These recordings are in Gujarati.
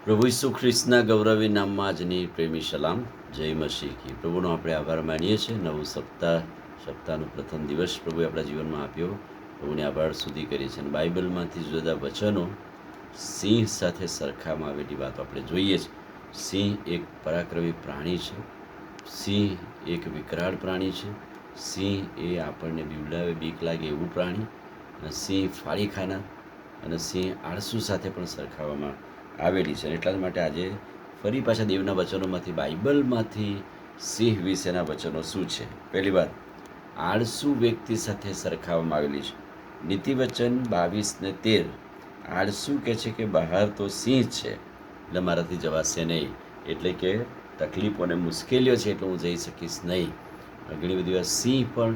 પ્રભુ ઈસુ ખ્રિસ્તના ગૌરવી નામમાં આજની પ્રેમી સલામ. જય મસીહ કી. પ્રભુનો આપણે આભાર માનીએ છીએ. નવું સપ્તાહનો પ્રથમ દિવસ પ્રભુએ આપણા જીવનમાં આપ્યો. પ્રભુને આભાર સુધી કરીએ છીએ. અને બાઇબલમાંથી જુદા વચનો સિંહ સાથે સરખામાં આવેલી વાતો આપણે જોઈએ છીએ. સિંહ એક પરાક્રમી પ્રાણી છે. સિંહ એક વિકરાળ પ્રાણી છે. સિંહ એ આપણને બીવડાવે, બીક લાગે એવું પ્રાણી. અને સિંહ ફાળી ખાનાર અને સિંહ આળસુ સાથે પણ સરખાવવામાં આવેલી છે. એટલા માટે આજે ફરી પાછા દેવના વચનોમાંથી, બાઇબલમાંથી સિંહ વિશેના વચનો શું છે. પહેલી વાત, આળસુ વ્યક્તિ સાથે સરખાવવામાં આવેલી છે. નીતિવચન 22:13. આળસુ કહે છે કે બહાર તો સિંહ છે એટલે મારાથી જવાશે નહીં, એટલે કે તકલીફો અને મુશ્કેલીઓ છે એટલે હું જઈ શકીશ નહીં. ઘણી બધી વાર સિંહ પણ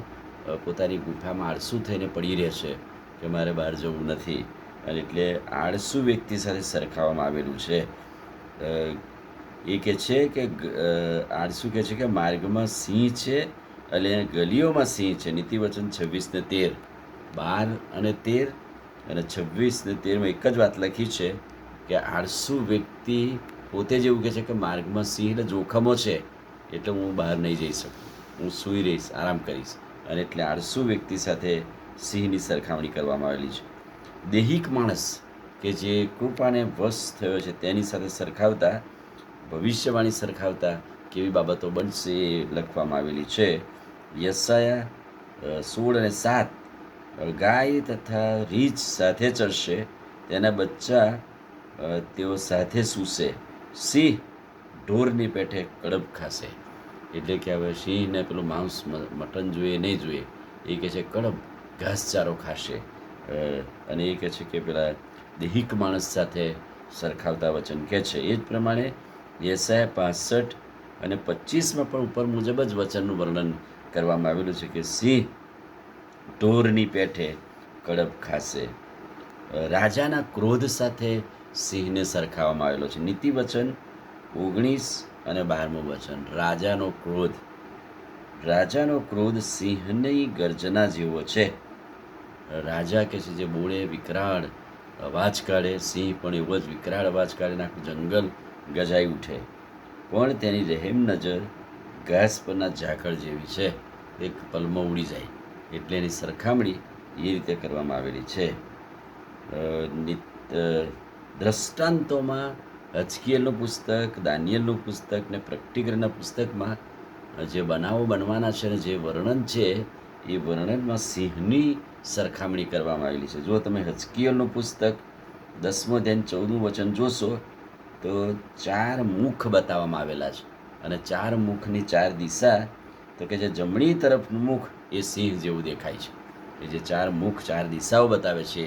પોતાની ગુફામાં આળસુ થઈને પડી રહે છે કે મારે બહાર જવું નથી, અને એટલે આળસુ વ્યક્તિ સાથે સરખાવવામાં આવેલું છે. એ કહે છે કે આળસુ કહે છે કે માર્ગમાં સિંહ છે એટલે ગલીઓમાં સિંહ છે. નીતિવચન 26:13. 12 અને 13 અને 26 ને 13 એક જ વાત લખી છે કે આળસુ વ્યક્તિ પોતે જ એવું કહે છે કે માર્ગમાં સિંહ એટલે જોખમો છે એટલે હું બહાર નહીં જઈ શકું, હું સૂઈ રહીશ, આરામ કરીશ. અને એટલે આળસુ વ્યક્તિ સાથે સિંહની સરખામણી કરવામાં આવેલી છે. દૈહિક માણસ કે જે કૃપાને વશ થયો છે તેની સાથે સરખાવતા, ભવિષ્યવાણી સરખાવતા કેવી બાબતો બનશે એ લખવામાં આવેલી છે. યશાયા 16:7. ગાય તથા રીંછ સાથે ચરશે, તેના બચ્ચા તેઓ સાથે સૂશે. સિંહ ઢોરની પેઠે કડબ ખાશે. એટલે કે હવે સિંહને પેલું માંસ મટન જોઈએ નહીં જોઈએ, એ કહે છે કડબ ઘાસચારો ખાશે. અને એ કહે છે કે પેલા દૈહિક માણસ સાથે સરખાવતા વચન કહે છે. એ જ પ્રમાણે યશાયા 65 અને 25 પણ ઉપર મુજબ જ વચનનું વર્ણન કરવામાં આવેલું છે કે સિંહ ઢોરની પેઠે કડબ ખાશે. રાજાના ક્રોધ સાથે સિંહને સરખાવવામાં આવેલો છે. નીતિવચન 19 અને 12મું વચન. રાજાનો ક્રોધ સિંહની ગર્જના જેવો છે. રાજા કે છે જે બોલે, વિકરાળ અવાજ કાઢે, સિંહ પણ એવો જ વિકરાળ અવાજ કાઢીને આખું જંગલ ગજાઈ ઉઠે. પણ તેની રહેમ નજર ઘાસ પરના ઝાકળ જેવી છે, એક પલમાં ઉડી જાય. એટલે એની સરખામણી એ રીતે કરવામાં આવેલી છે. દ્રષ્ટાંતોમાં હજકીએલનું પુસ્તક, દાનિયેલનું પુસ્તક ને પ્રકટીકરણના પુસ્તકમાં જે બનાવો બનવાના છે ને જે વર્ણન છે એ વર્ણનમાં સિંહની સરખામણી કરવામાં આવેલી છે. જો તમે હજકીએલનું પુસ્તક 10મો અધ્યાય 14મું વચન જોશો તો 4 મુખ બતાવવામાં આવેલા છે. અને 4 મુખની 4 દિશા, તો કે જે જમણી તરફનું મુખ એ સિંહ જેવું દેખાય છે. એ જે 4 મુખ 4 દિશાઓ બતાવે છે.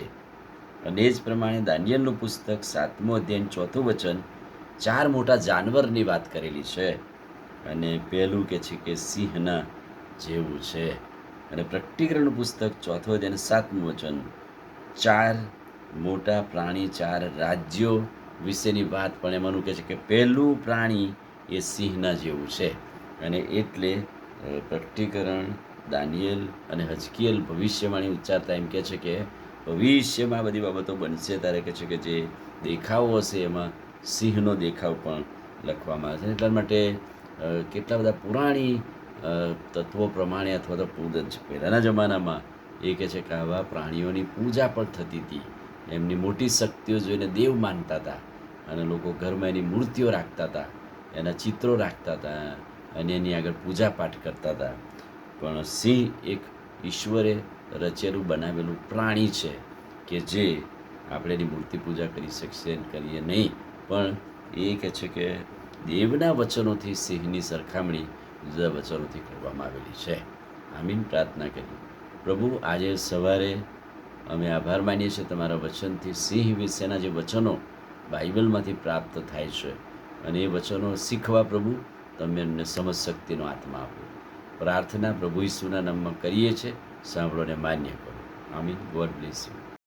અને એ જ પ્રમાણે દાનિયેલનું પુસ્તક 7મો અધ્યાય 4થું વચન 4 મોટા જાનવરની વાત કરેલી છે. અને પહેલું કે છે કે સિંહના જેવું છે. અને પ્રકટીકરણનું પુસ્તક 4થો અધ્યાય 7મું વચન 4 મોટા પ્રાણી, 4 રાજ્યો વિશેની વાત પણ એમાંનું કહે છે કે પહેલું પ્રાણી એ સિંહના જેવું છે. અને એટલે પ્રકટીકરણ, દાનિયેલ અને હજકીએલ ભવિષ્યવાણી ઉચ્ચારતા એમ કહે છે કે ભવિષ્યમાં બધી બાબતો બનશે ત્યારે કહે છે કે જે દેખાવો હશે એમાં સિંહનો દેખાવ પણ લખવામાં આવે છે. એટલા માટે કેટલા બધા પુરાણી તત્વો પ્રમાણે અથવા તો પહેલાંના જમાનામાં એ કહે છે કે આવા પ્રાણીઓની પૂજા પણ થતી હતી. એમની મોટી શક્તિઓ જોઈને દેવ માનતા હતા અને લોકો ઘરમાં એની મૂર્તિઓ રાખતા હતા, એના ચિત્રો રાખતા હતા અને એની આગળ પૂજા પાઠ કરતા હતા. પણ સિંહ એક ઈશ્વરે રચેલું બનાવેલું પ્રાણી છે કે જે આપણે એની મૂર્તિ પૂજા કરી શકીએ કરીએ નહીં, પણ એ કહે છે કે દેવના વચનોથી સિંહની સરખામણી જુદા વચનોથી કરવામાં આવેલી છે. આમીન. પ્રાર્થના કરી. પ્રભુ, આજે સવારે અમે આભાર માનીએ છીએ તમારા વચનથી સિંહ વિશેના જે વચનો બાઇબલમાંથી પ્રાપ્ત થાય છે અને એ વચનો શીખવા પ્રભુ તમે એમને સમજ શક્તિનો આત્મા આપો. પ્રાર્થના પ્રભુ ઈસુના નામમાં કરીએ છીએ. સાંભળો ને માન્ય કરો. આમીન. God bless you.